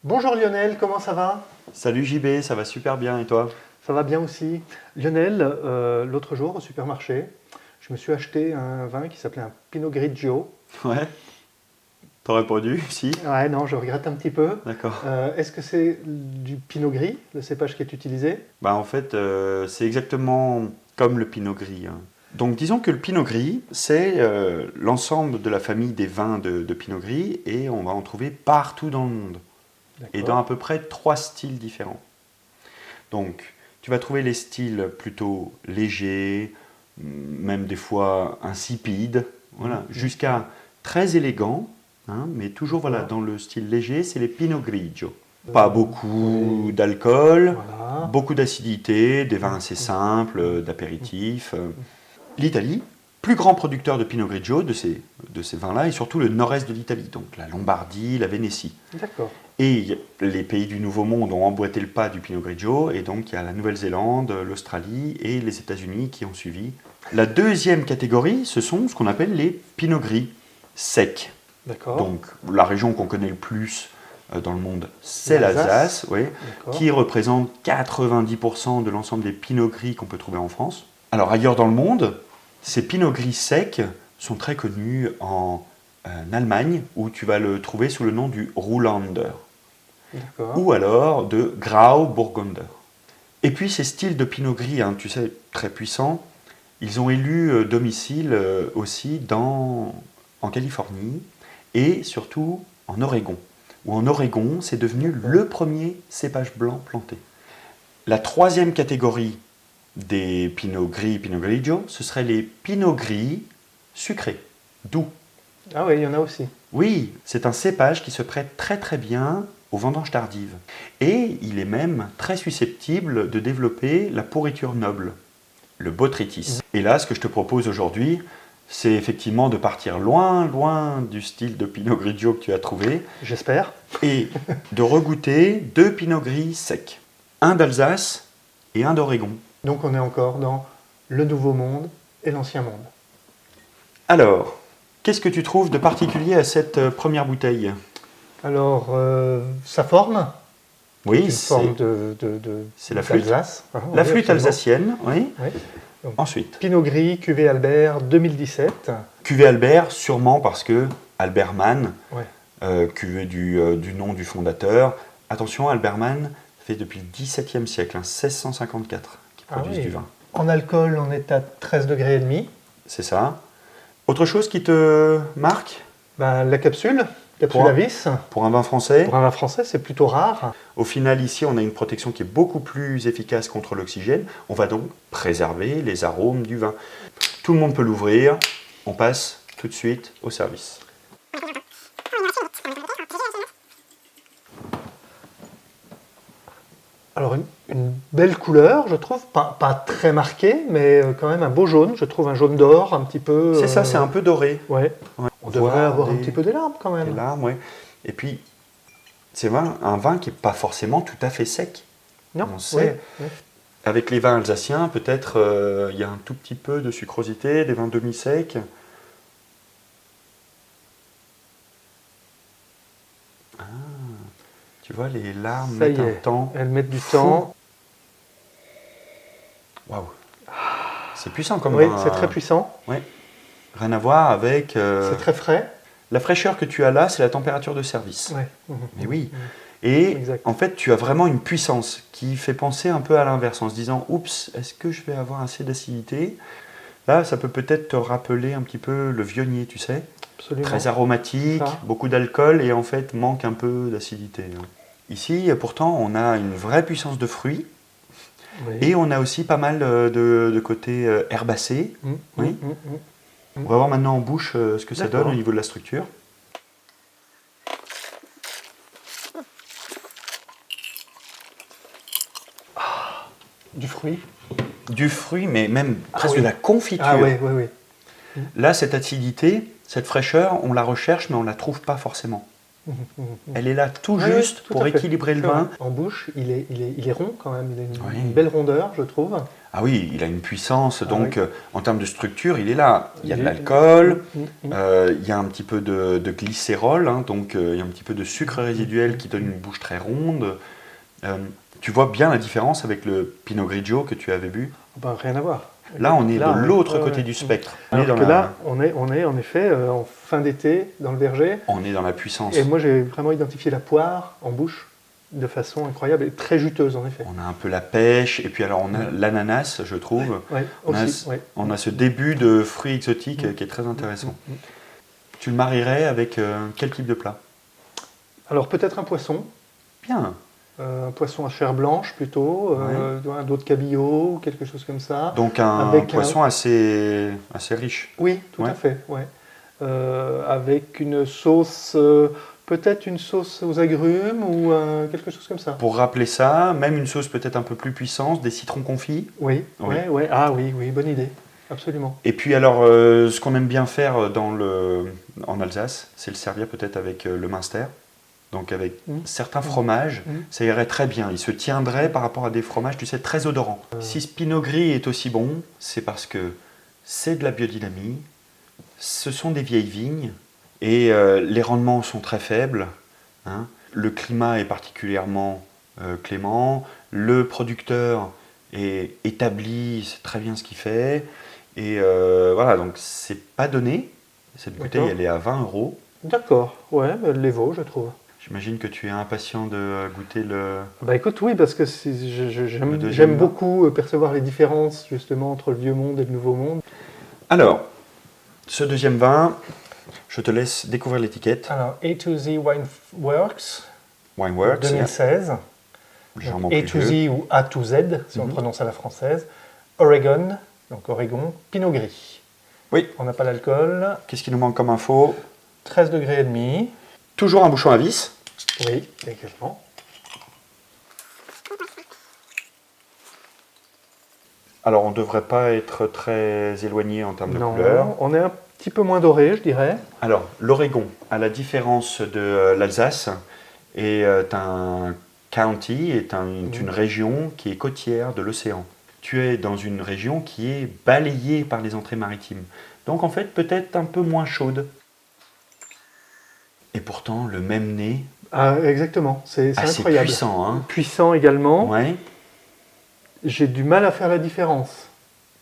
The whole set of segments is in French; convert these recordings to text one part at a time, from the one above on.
Bonjour Lionel, comment ça va? Salut JB, ça va super bien et toi? Ça va bien aussi. Lionel, l'autre jour au supermarché, je me suis acheté un vin qui s'appelait un Pinot Grigio. Ouais, t'aurais répondu, si? Ouais, non, je regrette un petit peu. D'accord. Est-ce que c'est du Pinot Gris, le cépage qui est utilisé? Bah en fait, c'est exactement comme le Pinot Gris, hein. Donc disons que le Pinot Gris, c'est l'ensemble de la famille des vins de Pinot Gris et on va en trouver partout dans le monde et dans D'accord. à peu près 3 styles différents. Donc tu vas trouver les styles plutôt légers, même des fois insipides, voilà, jusqu'à très élégants, hein, mais toujours voilà, D'accord. dans le style léger, c'est les Pinot Grigio. Pas beaucoup Oui, d'alcool, voilà. beaucoup d'acidité, des vins assez simples, d'apéritifs. L'Italie, plus grand producteur de Pinot Grigio, de ces vins-là, et surtout le nord-est de l'Italie, donc la Lombardie, la Vénétie. D'accord. Et les pays du Nouveau Monde ont emboîté le pas du Pinot Grigio, et donc il y a la Nouvelle-Zélande, l'Australie et les États-Unis qui ont suivi. La deuxième catégorie, ce sont ce qu'on appelle les Pinot Gris secs. D'accord. Donc la région qu'on connaît le plus dans le monde, c'est L'Alsace. l'Alsace, oui, D'accord. qui représente 90% de l'ensemble des Pinot Gris qu'on peut trouver en France. Alors ailleurs dans le monde, ces Pinot Gris secs sont très connus en Allemagne, où tu vas le trouver sous le nom du Ruhlander, D'accord. ou alors de Grauburgunder. Et puis ces styles de Pinot Gris, hein, tu sais, très puissants, ils ont élu domicile aussi en Californie et surtout en Oregon, où en Oregon, c'est devenu le premier cépage blanc planté. La troisième catégorie des Pinot Gris, Pinot Grigio, ce seraient les Pinot Gris sucrés, doux. Ah oui, il y en a aussi. Oui, c'est un cépage qui se prête très très bien aux vendanges tardives. Et il est même très susceptible de développer la pourriture noble, le botrytis. Et là, ce que je te propose aujourd'hui, c'est effectivement de partir loin, loin du style de Pinot Grigio que tu as trouvé, J'espère. et de regoûter 2 Pinot Gris secs. Un d'Alsace et un d'Oregon. Donc on est encore dans le Nouveau Monde et l'Ancien Monde. Alors, qu'est-ce que tu trouves de particulier à cette première bouteille? Alors, sa forme, Oui, une forme c'est la flûte. d'Alsace. La Oui, flûte absolument. alsacienne, oui. Oui. Donc, Ensuite, Pinot Gris, cuvée Albert 2017. cuvée Albert, sûrement parce que Albert Mann, Ouais. cuvée du nom du fondateur. Attention, Albert Mann fait depuis le XVIIe siècle, 1654, qu'ils Ah produisent oui. du vin. En alcool, on est à 13 degrés et demi. C'est ça. Autre chose qui te marque Ben, la capsule Pour à un- vis. pour un vin français? Pour un vin français, c'est plutôt rare. Au final, ici, on a une protection qui est beaucoup plus efficace contre l'oxygène. On va donc préserver les arômes du vin. Tout le monde peut l'ouvrir. On passe tout de suite au service. Alors, une belle couleur, je trouve. Pas très marquée, mais quand même un beau jaune. Je trouve un jaune d'or, un petit peu. C'est ça, c'est un peu doré. Ouais. Ouais. On devrait Voir avoir un des- petit peu des larmes quand des même. larmes, ouais. Et puis, c'est un vin qui n'est pas forcément tout à fait sec. Non. On sait. Ouais, ouais. Avec les vins alsaciens, peut-être il y a un tout petit peu de sucrosité, des vins demi-secs. Ah, tu vois, les larmes Ça y mettent un est. temps. Elles mettent du fou. temps. Waouh. C'est puissant comme Oui, vin. c'est très puissant. Ouais. Rien à voir avec C'est très frais. la fraîcheur que tu as là, c'est la température de service. Ouais. Mais oui. Et Exact. en fait, tu as vraiment une puissance qui fait penser un peu à l'inverse, en se disant, oups, est-ce que je vais avoir assez d'acidité? Là, ça peut peut-être te rappeler un petit peu le vionnier, tu sais, Absolument. très aromatique, Ça. beaucoup d'alcool et en fait manque un peu d'acidité. Ici, pourtant, on a une vraie puissance de fruits Oui. et on a aussi pas mal de côté herbacé. Mm, Oui. mm, mm, mm. On va voir maintenant en bouche ce que ça D'accord. donne au niveau de la structure. Du fruit. Du fruit, mais même presque oui. de la confiture. Ah oui, oui, oui. Là, cette acidité, cette fraîcheur, on la recherche, mais on ne la trouve pas forcément. Elle est là tout Oui, juste oui, tout pour à fait. équilibrer le C'est vin. vrai. En bouche, il est rond quand même, il a Oui. une belle rondeur, je trouve. Ah oui, il a une puissance, donc oui. en termes de structure, il est là. Il y a de Il- l'alcool, Mm, mm, mm. il y a un petit peu de glycérol, hein, donc il y a un petit peu de sucre résiduel qui donne une bouche très ronde. Tu vois bien la différence avec le Pinot Grigio que tu avais bu. Ben, rien à voir. Là, on est de oui. l'autre Ouais, côté ouais. du spectre. On est Alors dans que la, là, on est en effet en fin d'été dans le verger. on est dans la puissance. Et moi, j'ai vraiment identifié la poire en bouche de façon incroyable et très juteuse, en effet. On a un peu la pêche, et puis alors on a l'ananas, je trouve. Oui, On a, aussi. Ouais. on a ce début de fruits exotiques qui est très intéressant. Tu le marierais avec quel type de plat? Alors, peut-être un poisson. Bien. Un poisson à chair blanche plutôt, d'autres cabillaud ou quelque chose comme ça. Donc un Avec poisson assez riche. Oui, tout Ouais. à fait. Ouais. Avec une sauce, peut-être une sauce aux agrumes ou quelque chose comme ça. Pour rappeler ça, même une sauce peut-être un peu plus puissante, des citrons confits. Oui, Oui. ouais. Ah oui, bonne idée. Absolument. Et puis alors, ce qu'on aime bien faire en Alsace, c'est le servir peut-être avec le Münster. Donc avec certains fromages, ça irait très bien. Il se tiendrait par rapport à des fromages, tu sais, très odorants. Si ce Pinot Gris est aussi bon, c'est parce que c'est de la biodynamie, ce sont des vieilles vignes, et les rendements sont très faibles. Hein. Le climat est particulièrement clément, le producteur est établi, c'est très bien ce qu'il fait, et voilà, donc c'est pas donné. Cette bouteille, D'accord. elle est à 20 €. D'accord, ouais, elle les vaut, je trouve. J'imagine que tu es impatient de goûter le... Bah écoute, oui, parce que Le j'aime deuxième vin. beaucoup percevoir les différences justement entre le vieux monde et le nouveau monde. Alors, ce deuxième vin, je te laisse découvrir l'étiquette. Alors, A to Z Wineworks, Wineworks, 2016. légèrement A plus to vieux. Z ou A to Z, si on prononce à la française. Oregon, donc Oregon, Pinot Gris. Oui. On n'a pas l'alcool. Qu'est-ce qui nous manque comme info? 13 degrés et demi. Toujours un bouchon à vis. Oui, également. Alors, on ne devrait pas être très éloigné en termes de Non, couleur. on est un petit peu moins doré, je dirais. Alors, l'Oregon, à la différence de l'Alsace, est un county, est une région qui est côtière de l'océan. Tu es dans une région qui est balayée par les entrées maritimes. Donc, en fait, peut-être un peu moins chaude. Et pourtant, le même nez, Ah, exactement, c'est assez incroyable. puissant. Hein. Puissant également. Ouais. J'ai du mal à faire la différence.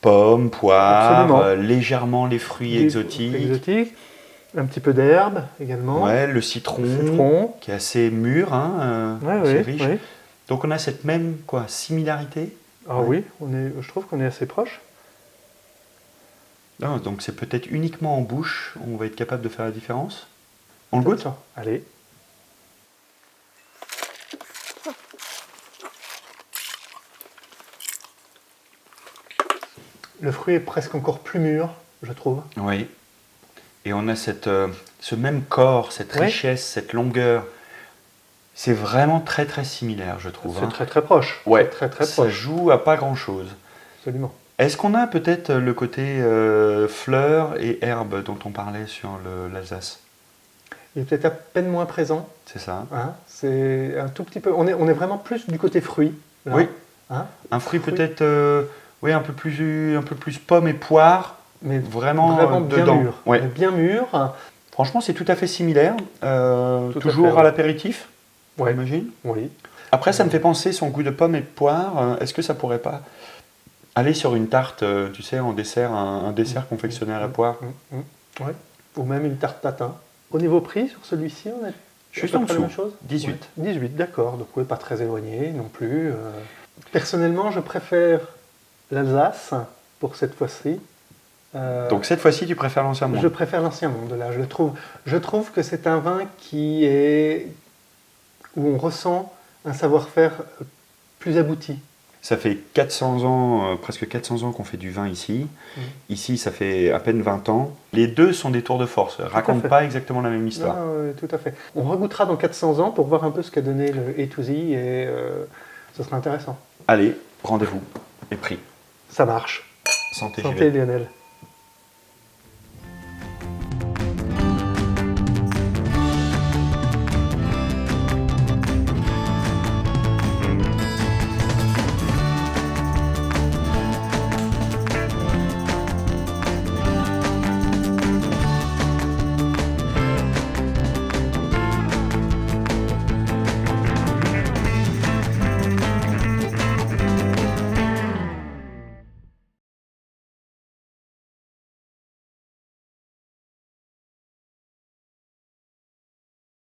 Pommes, poires, Absolument. Légèrement les fruits Des exotiques. exotiques. Un petit peu d'herbe également. Ouais, le citron, Citron. qui est assez mûr, hein, assez riche. Oui. Donc on a cette même similarité. Ah oui, je trouve qu'on est assez proche. Non, donc c'est peut-être uniquement en bouche on va être capable de faire la différence. On le goûte? Allez. Le fruit est presque encore plus mûr, je trouve. Oui. Et on a ce même corps, cette Ouais. richesse, cette longueur. C'est vraiment très très similaire, je trouve. C'est hein. très très proche. Ouais, C'est très très ça proche. joue à pas grand-chose. Absolument. Est-ce qu'on a peut-être le côté fleurs et herbes dont on parlait sur l'Alsace? Il est peut-être à peine moins présent. C'est ça. Hein. C'est un tout petit peu. On est vraiment plus du côté fruit. Là. Oui. Hein. Un fruit peut-être oui, un peu plus pomme et poire, Mais vraiment, bien dedans. mûr. Ouais. Mais bien mûr. Franchement, c'est tout à fait similaire. Tout à Toujours fait, à ouais. l'apéritif, Ouais. j'imagine. Oui. Après, ça me fait penser son goût de pomme et de poire. Est-ce que ça pourrait pas aller sur une tarte, tu sais, en dessert, un dessert confectionné à la poire? Ouais. Ou même une tarte tatin. Au niveau prix, sur celui-ci, on est Juste à peu en près dessous. la même chose 18. Ouais. 18, d'accord. Donc, oui, pas très éloigné non plus. Personnellement, je préfère l'Alsace pour cette fois-ci. Donc cette fois-ci, tu préfères l'ancien monde? Je préfère l'Ancien Monde, là. Je trouve que c'est un vin où on ressent un savoir-faire plus abouti. Ça fait 400 ans, presque 400 ans qu'on fait du vin ici. Ici, ça fait à peine 20 ans. Les deux sont des tours de force. Racontent fait. pas exactement la même histoire. Non, tout à fait. On regoutera dans 400 ans pour voir un peu ce qu'a donné le A to Z et ce sera intéressant. Allez, rendez-vous et prix. Ça marche. Santé, Santé JV. Lionel.